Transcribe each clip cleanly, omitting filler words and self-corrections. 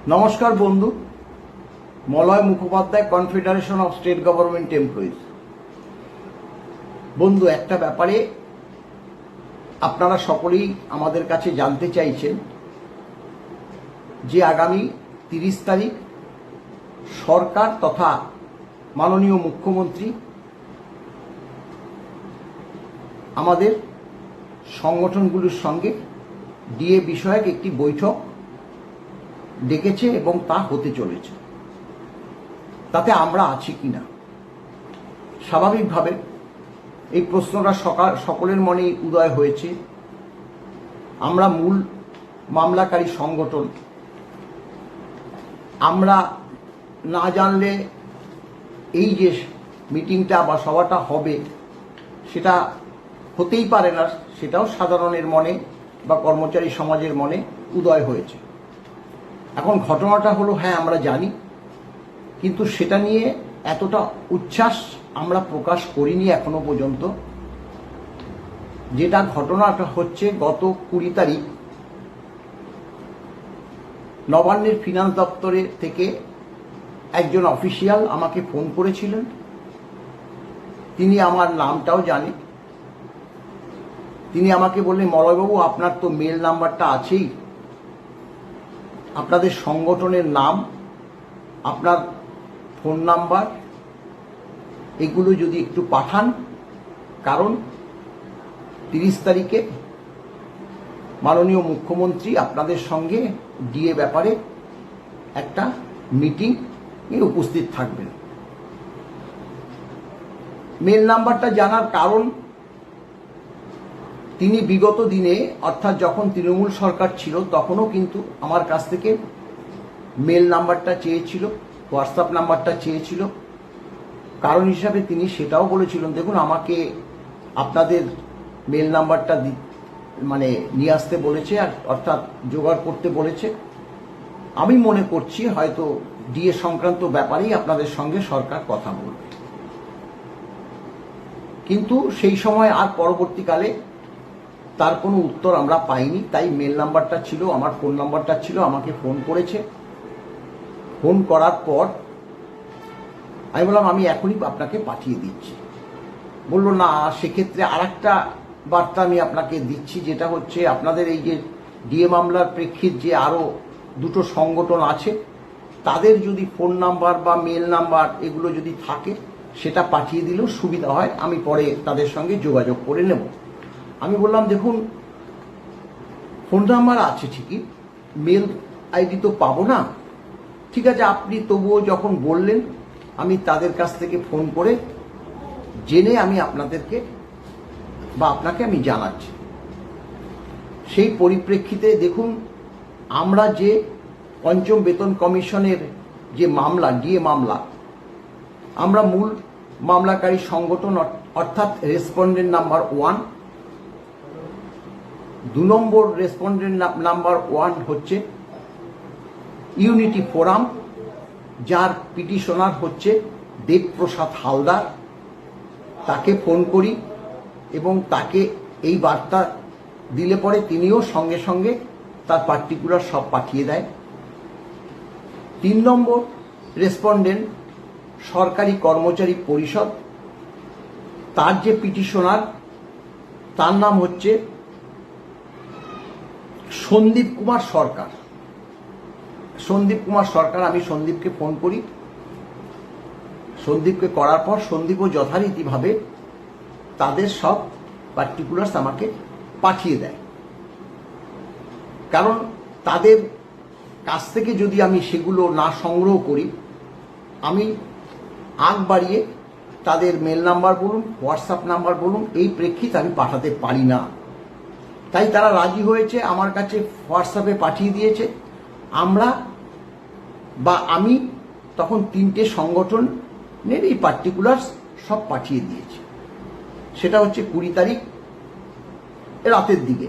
নমস্কার বন্ধু, Malay Mukhopadhyay, confederation of state government employees. বন্ধু, একটা ব্যাপারে আপনারা সকলেই আমাদের কাছে জানতে চাইছেন যে আগামী 30 তারিখ সরকার তথা মাননীয় মুখ্যমন্ত্রী আমাদের সংগঠনগুলোর সঙ্গে ডিএ বিষয়ক একটি বৈঠক ডেকেছে এবং তা হতে চলেছে। তাতে আমরা আছি কিনা? স্বাভাবিকভাবে এই প্রশ্নটা সকলের মনেই উদয় হয়েছে। আমরা মূল মামলাকারী সংগঠন, আমরা না জানলে এই যে মিটিংটা বা সভাটা হবে সেটা হতেই পারে না, সেটাও সাধারণের মনে বা কর্মচারী সমাজের মনে উদয় হয়েছে। এখন ঘটনাটা হলো, হ্যাঁ আমরা জানি, কিন্তু সেটা নিয়ে এতটা উচ্ছ্বাস আমরা প্রকাশ করিনি এখনো পর্যন্ত। যেটা ঘটনাটা হচ্ছে, গত 20 তারিখ নবান্নের ফিনান্স দপ্তরে থেকে একজন অফিসিয়াল আমাকে ফোন করেছিলেন। তিনি আমার নামটাও জানেন। তিনি আমাকে বললেন, মলয়বাবু, আপনার তো মেল নাম্বারটা আছেই, আপনাদের সংগঠনের নাম, আপনার ফোন নাম্বার, এগুলো যদি একটু পাঠান, কারণ 30 তারিখে মাননীয় মুখ্যমন্ত্রী আপনাদের সঙ্গে ডিএ ব্যাপারে একটা মিটিং এ উপস্থিত থাকবেন। মেল নাম্বারটা জানার কারণ, তিনি বিগত দিনে, অর্থাৎ যখন তৃণমূল সরকার ছিল তখনও কিন্তু আমার কাছ থেকে মেল নাম্বারটা চেয়েছিল, হোয়াটসঅ্যাপ নাম্বারটা চেয়েছিল। কারণ হিসাবে তিনি সেটাও বলেছিলেন, দেখুন আমাকে আপনাদের মেল নাম্বারটা নিয়ে আসতে বলেছে, আর অর্থাৎ জোগাড় করতে বলেছে। আমি মনে করছি হয়তো ডিএ সংক্রান্ত ব্যাপারেই আপনাদের সঙ্গে সরকার কথা বলবে। কিন্তু সেই সময় আর পরবর্তীকালে তার কোনো উত্তর আমরা পাইনি। তাই মেল নাম্বারটা ছিল, আমার ফোন নাম্বারটা ছিল, আমাকে ফোন করেছে। ফোন করার পর আমি বললাম, আমি এখনই আপনাকে পাঠিয়ে দিচ্ছি। বলল, না, সেক্ষেত্রে আরেকটা বার্তা আমি আপনাকে দিচ্ছি, যেটা হচ্ছে আপনাদের এই যে ডিএ মামলার প্রেক্ষিত যে আরো দুটো সংগঠন আছে, তাদের যদি ফোন নাম্বার বা মেল নাম্বার এগুলো যদি থাকে, সেটা পাঠিয়ে দিলেও সুবিধা হয়, আমি পরে তাদের সঙ্গে যোগাযোগ করে নেব। আমি বললাম, দেখুন, ফোন নাম্বার আছে ঠিকই, মেল আইডি তো পাবো না। ঠিক আছে, আপনি তবুও যখন বললেন, আমি তাদের কাছ থেকে ফোন করে জেনে আমি আপনাদেরকে বা আপনাকে আমি জানাচ্ছি। সেই পরিপ্রেক্ষিতে দেখুন, আমরা যে পঞ্চম বেতন কমিশনের যে মামলা, ডিএ মামলা, আমরা মূল মামলাকারী সংগঠন, অর্থাৎ রেসপন্ডেন্ট নাম্বার 1। 2 নম্বর রেসপন্ডেন্ট নাম্বার 1 হচ্ছে ইউনিটি ফোরাম, যার পিটিশনার হচ্ছে দেবপ্রসাদ হালদার। তাকে ফোন করি এবং তাকে এই বার্তা দিলে পরে তিনিও সঙ্গে সঙ্গে তার পার্টিকুলার সব পাঠিয়ে দেয়। 3 নম্বর রেসপন্ডেন্ট সরকারি কর্মচারী পরিষদ, তার যে পিটিশনার, তার নাম হচ্ছে সন্দীপ কুমার সরকার। আমি সন্দীপকে ফোন করি। সন্দীপকে করার পর সন্দীপও যথারীতিভাবে তাদের সব পার্টিকুলার্স আমাকে পাঠিয়ে দেয়। কারণ তাদের কাছ থেকে যদি আমি সেগুলো না সংগ্রহ করি, আমি আগ বাড়িয়ে তাদের মেল নাম্বার বলুন, হোয়াটসঅ্যাপ নাম্বার বলুন, এই প্রেক্ষিতে আমি পাঠাতে পারি না। তাই তারা রাজি হয়েছে, আমার কাছে হোয়াটসঅ্যাপে পাঠিয়ে দিয়েছে। আমি তখন 3টে সংগঠনের এই পার্টিকুলার্স সব পাঠিয়ে দিয়েছি। সেটা হচ্ছে 20 তারিখ রাতের দিকে।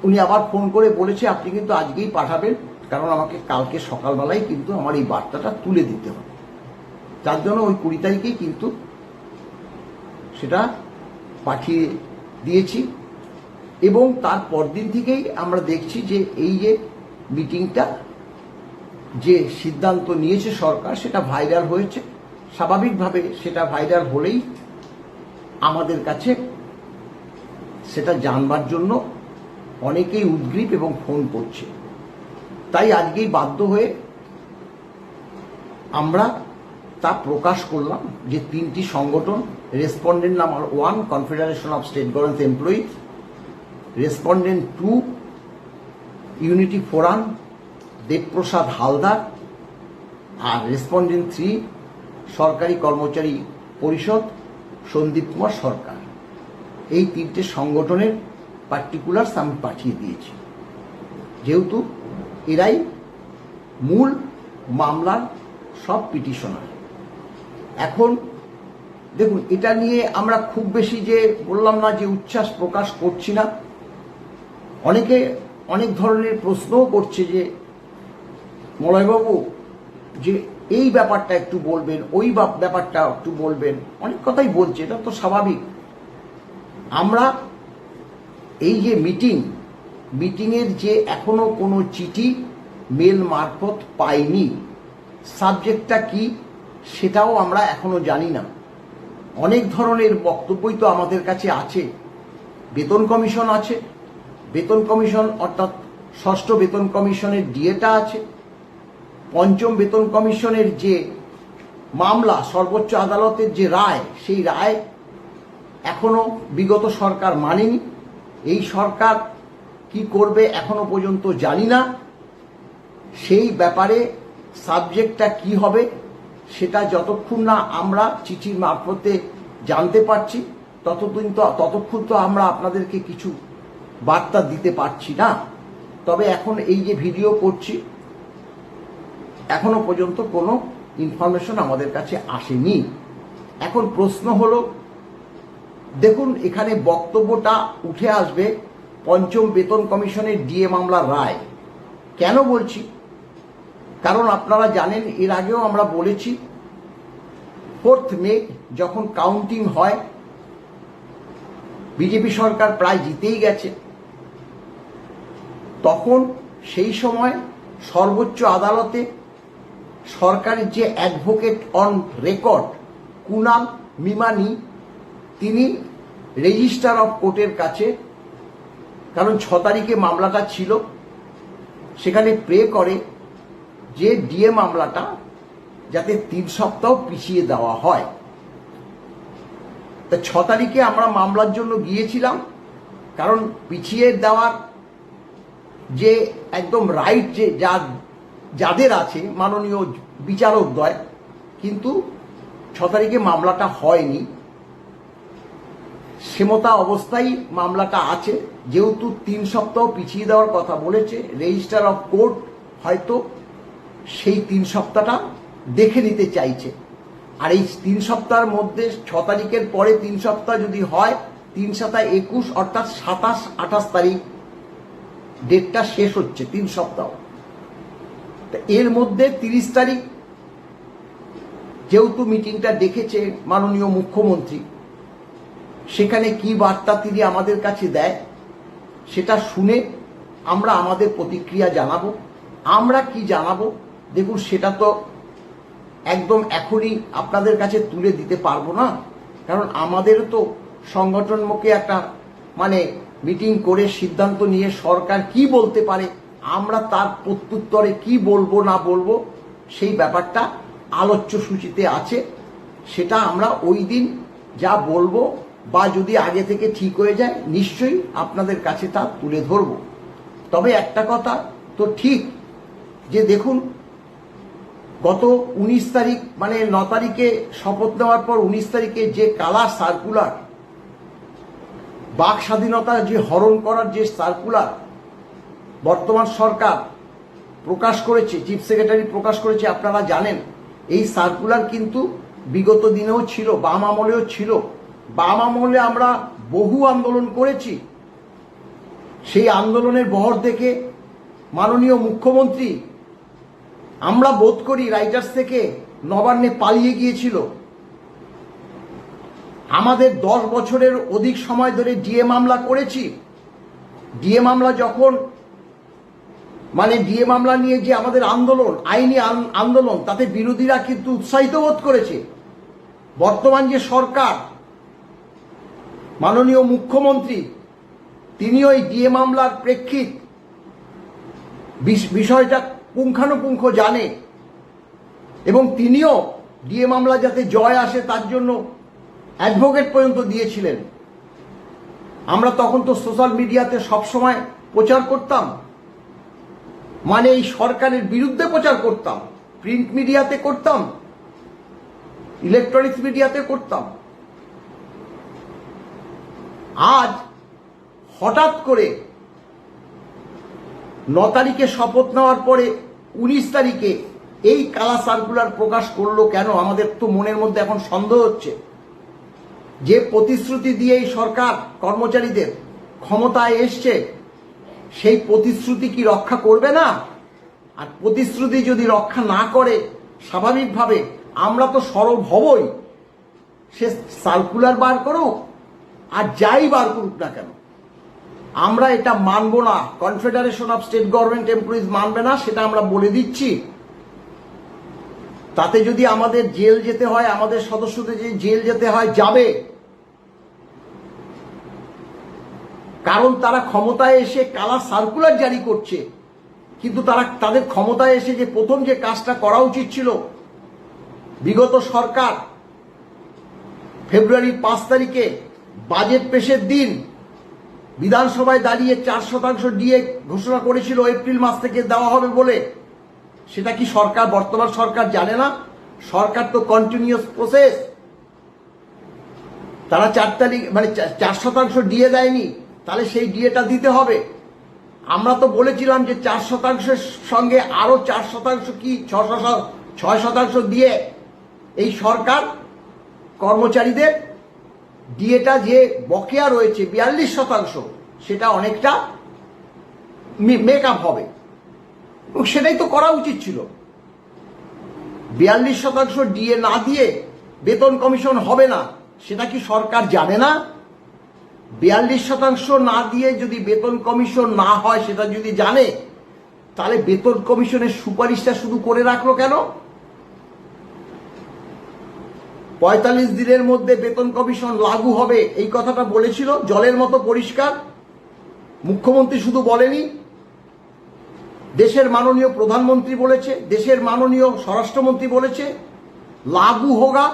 উনি আবার ফোন করে বলেছে, আপনি কিন্তু আজকেই পাঠাবেন, কারণ আমাকে কালকে সকালবেলায় কিন্তু আমার এই বার্তাটা তুলে দিতে হবে। যার জন্য ওই 20 তারিখেই কিন্তু সেটা পাঠিয়ে দিয়েছি। এবং তার পরদিন থেকেই আমরা দেখছি যে এই যে মিটিংটা যে সিদ্ধান্ত নিয়েছে সরকার সেটা ভাইরাল হয়েছে। স্বাভাবিকভাবে সেটা ভাইরাল হলেই আমাদের কাছে সেটা জানবার জন্য অনেকেই উদ্গ্রীব এবং ফোন করছে। তাই আজকেই বাধ্য হয়ে আমরা তা প্রকাশ করলাম যে 3টি সংগঠন, respondent number 1 confederation of state government employee, respondent 2 unity forum Debaprasad Haldar, আর রেসপন্ডেন্ট 3 সরকারি কর্মচারী পরিষদ সন্দীপ কুমার সরকার। এই 3টে সংগঠনের পার্টিকুলার্স আমি পাঠিয়ে দিয়েছি, যেহেতু এরাই মূল মামলার সব পিটিশনার। এখন দেখুন, এটা নিয়ে আমরা খুব বেশি যে বললাম না যে উচ্ছ্বাস প্রকাশ করছি না। অনেকে অনেক ধরনের প্রশ্নও করছে যে মলয়বাবু যে এই ব্যাপারটা একটু বলবেন, ওই ব্যাপারটা একটু বলবেন, অনেক কথাই বলছে, এটা তো স্বাভাবিক। আমরা এই যে মিটিংয়ের যে এখনো কোনো চিঠি মেল মারফত পাইনি, সাবজেক্টটা কি সেটাও আমরা এখনো জানি না। অনেক ধরনের বক্তব্যই তো আমাদের কাছে আছে। বেতন কমিশন আছে, বেতন কমিশন অর্থাৎ 6ষ্ঠ বেতন কমিশনের ডিএটা আছে, 5ম বেতন কমিশনের যে মামলা সর্বোচ্চ আদালতের যে রায়, সেই রায় এখনো বিগত সরকার মানেনি। এই সরকার কি করবে এখনো পর্যন্ত জানি না। সেই ব্যাপারে সাবজেক্টটা কি হবে সেটা যতক্ষণ না আমরা চিঠির মারফতে জানতে পারছি ততক্ষণ তো আমরা আপনাদেরকে কিছু বার্তা দিতে পারছি না। তবে এখন এই যে ভিডিও করছি, এখনো পর্যন্ত কোনো ইনফরমেশন আমাদের কাছে আসেনি। এখন প্রশ্ন হলো, দেখুন এখানে বক্তব্যটা উঠে আসবে 5ম বেতন কমিশনের ডিএ মামলার রায়। কেন বলছি? কারণ আপনারা জানেন, এর আগেও আমরা বলেছি 4th মে যখন কাউন্টিং হয়, বিজেপি সরকার প্রায় জিতেই গেছে, তখন সেই সময় সর্বোচ্চ আদালতে সরকারের যে advocate on record Kunal Mimani, তিনি রেজিস্ট্রার অফ কোর্টের কাছে, কারণ 6 তারিখে মামলাটা ছিল, সেখানে প্রে করে যে ডিএ মামলাটা যাতে 3 সপ্তাহ পিছিয়ে দেওয়া হয়। তা 6 তারিখে আমরা মামলার জন্য গিয়েছিলাম, কারণ পিছিয়ে দেওয়ার যে একদম রাইট যে যাদের আছে মাননীয় বিচারকদ্বয়, কিন্তু 6 তারিখে মামলাটা হয়নি। সেমতা অবস্থায় মামলাটা আছে, যেহেতু 3 সপ্তাহ পিছিয়ে দেওয়ার কথা বলেছে, রেজিস্ট্রার অফ কোর্ট হয়তো সেই 3 সপ্তাহটা দেখে নিতে চাইছে। আর এই 3 সপ্তাহের মধ্যে 6 তারিখের পরে 3 সপ্তাহ যদি হয়, 3 × 7 = 21, অর্থাৎ 27-28 তারিখ ডেটটা শেষ হচ্ছে 3 সপ্তাহ। এর মধ্যে 30 তারিখ যেহেতু মিটিংটা দেখেছে মাননীয় মুখ্যমন্ত্রী, সেখানে কি বার্তা তিনি আমাদের কাছে দেয় সেটা শুনে আমরা আমাদের প্রতিক্রিয়া জানাবো। আমরা কি জানাবো দেখুন, সেটা তো একদম এখনই আপনাদের কাছে তুলে দিতে পারবো না, কারণ আমাদেরও তো সংগঠনমুখী একটা মিটিং করে সিদ্ধান্ত নিয়ে সরকার কি বলতে পারে, আমরা তার প্রত্যুত্তরে কি বলবো না বলবো সেই ব্যাপারটা আলোচ্য সূচিতে আছে। সেটা আমরা ওই দিন যা বলবো বা যদি আগে থেকে ঠিক হয়ে যায়, নিশ্চয়ই আপনাদের কাছে তা তুলে ধরব। তবে একটা কথা তো ঠিক, যে দেখুন গত 19 তারিখ 9 তারিখে শপথ নেওয়ার পর 19 তারিখে যে কালার সার্কুলার, বাক স্বাধীনতা যে হরণ করার যে সার্কুলার বর্তমান সরকার প্রকাশ করেছে, চিফ সেক্রেটারি প্রকাশ করেছে, আপনারা জানেন এই সার্কুলার কিন্তু বিগত দিনেও ছিল, বাম আমলেও ছিল। বাম আমলে আমরা বহু আন্দোলন করেছি, সেই আন্দোলনের বহর দেখে মাননীয় মুখ্যমন্ত্রী, আমরা বোধ করি রাইটার্স থেকে নবান্নে পালিয়ে গিয়েছিল। আমাদের 10 বছরের অধিক সময় ধরে ডিএ মামলা করেছি। ডিএ মামলা যখন মানে ডিএ মামলা নিয়ে যে আমাদের আন্দোলন, আইনি আন্দোলন, তাতে বিরোধীরা কিন্তু উৎসাহিত বোধ করেছে। বর্তমান যে সরকার, মাননীয় মুখ্যমন্ত্রী, তিনিও এই ডিএ মামলার প্রেক্ষিত বিষয়টা পুঙ্খানুপুঙ্খ জানে এবং তিনিও ডিএ মামলা যাতে জয় আসে তার জন্য অ্যাডভোকেট পর্যন্ত দিয়েছিলেন। আমরা তখন তো সোশ্যাল মিডিয়াতে সবসময় প্রচার করতাম, মানে এই সরকারের বিরুদ্ধে প্রচার করতাম, প্রিন্ট মিডিয়াতে করতাম, ইলেকট্রনিক্স মিডিয়াতে করতাম। আজ হঠাৎ করে 9 তারিখে শপথ নেওয়ার পরে 19 তারিখে এই কালা সার্কুলার প্রকাশ করলো কেন? আমাদের তো মনের মধ্যে এখন সন্দেহ হচ্ছে যে প্রতিশ্রুতি দিয়ে এই সরকার কর্মচারীদের ক্ষমতায় এসছে, সেই প্রতিশ্রুতি কি রক্ষা করবে না? আর প্রতিশ্রুতি যদি রক্ষা না করে, স্বাভাবিকভাবে আমরা তো সরব হবই। সে সার্কুলার বার করুক আর যাই বার করুক না কেন, আমরা এটা মানব না। Confederation of state government employees মানবে না, সেটা আমরা বলে দিচ্ছি। তাতে যদি আমাদের জেল যেতে হয়, আমাদের সদস্যদের যে জেল যেতে হয়, যাবে। কারণ তারা ক্ষমতায় এসে কালা সার্কুলার জারি করছে, কিন্তু তাদের ক্ষমতায় এসে যে প্রথম যে কাজটা করা উচিত ছিল, বিগত সরকার ফেব্রুয়ারির 5 তারিখে বাজেট পেশের দিন বিধানসভায় দাঁড়িয়ে 4% ডিএ ঘোষণা করেছিল এপ্রিল মাস থেকে দেওয়া হবে বলে। সেটা কি সরকার, বর্তমান সরকার জানে না? সরকার তো কন্টিনিউয়াস প্রসেস। তারা 4 তারিখ মানে 4% ডিএ দেয়নি, তাহলে সেই ডিএটা দিতে হবে। আমরা তো বলেছিলাম যে 4%-এর সঙ্গে আরো 4% কি 6% দিয়ে এই সরকার কর্মচারীদের ডিএটা যে বকেয়া রয়েছে 42%, সেটা অনেকটা মেক আপ হবে। সেটাই তো করা উচিত ছিল। 42% ডিএ না দিয়ে বেতন কমিশন হবে না, সেটা কি সরকার জানে না? 42% না দিয়ে যদি বেতন কমিশন না হয়, সেটা যদি জানে, তাহলে বেতন কমিশনের সুপারিশটা শুধু করে রাখলো কেন? 45 দিনের মধ্যে বেতন কমিশন লাগু হবে, এই কথাটা বলেছিল জলের মতো পরিষ্কার। মুখ্যমন্ত্রী শুধু বলেনি, দেশের মাননীয় প্রধানমন্ত্রী বলেছে, দেশের মাননীয় স্বরাষ্ট্রমন্ত্রী বলেছে লাগু হোগা,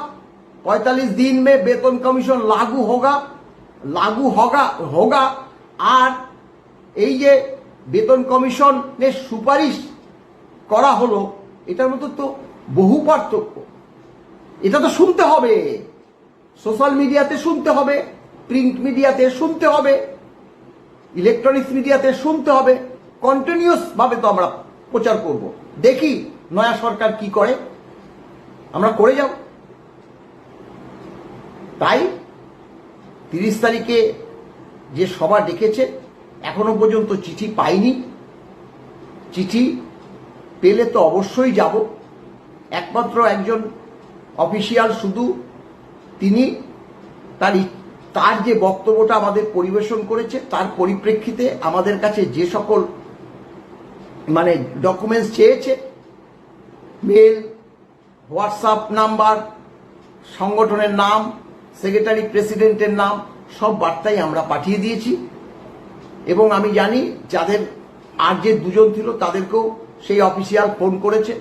45 दिन में বেতন কমিশন লাগু হোগা, লাগু হোগা। আর এই যে বেতন কমিশনের সুপারিশ করা হলো, এটার মধ্যে তো বহু পার্থক্য। এটা তো শুনতে হবে, সোশ্যাল মিডিয়াতে শুনতে হবে, প্রিন্ট মিডিয়াতে শুনতে হবে, ইলেকট্রনিক্স মিডিয়াতে শুনতে হবে। কন্টিনিউয়াস ভাবে তো আমরা প্রচার করব। দেখি নয়া সরকার কি করে, আমরা করে যাব। তাই 30 তারিখে যে সভা ডেকেছে, এখনো পর্যন্ত চিঠি পাইনি। চিঠি পেলে তো অবশ্যই যাব। একমাত্র একজন অফিসিয়াল শুধু তিনি তার যে বক্তব্যটা আমাদের পরিবেশন করেছে, তার পরিপ্রেক্ষিতে আমাদের কাছে যে সকল মানে ডকুমেন্টস চেয়েছে, মেল, হোয়াটসঅ্যাপ নাম্বার, সংগঠনের নাম, সেক্রেটারি প্রেসিডেন্টের নাম, সব বার্তাই আমরা পাঠিয়ে দিয়েছি। এবং আমি জানি যাদের আর যে 2 জন ছিল তাদেরকেও সেই অফিসিয়াল ফোন করেছে।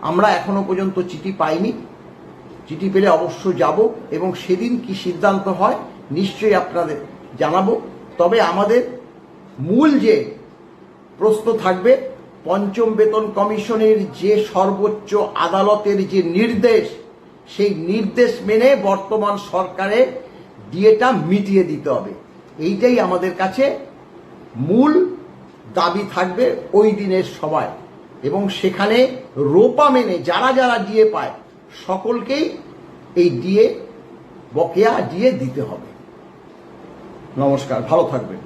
আমরা এখনো পর্যন্ত চিঠি পাইনি। চিঠি পেলে অবশ্য যাব এবং সেদিন কি সিদ্ধান্ত হয় নিশ্চয়ই আপনাদের জানাবো। তবে আমাদের মূল যে প্রশ্ন থাকবে, পঞ্চম বেতন কমিশনের যে সর্বোচ্চ আদালতের যে নির্দেশ, সেই নির্দেশ মেনে বর্তমান সরকারের ডিএটা মিটিয়ে দিতে হবে। এইটাই আমাদের কাছে মূল দাবি থাকবে ওই দিনের সভায়। এবং সেখানে রোপা মেনে যারা যারা ডিএ পায় সকলকেই এই ডিএ বকেয়া ডিএ দিতে হবে। নমস্কার, ভালো থাকবেন।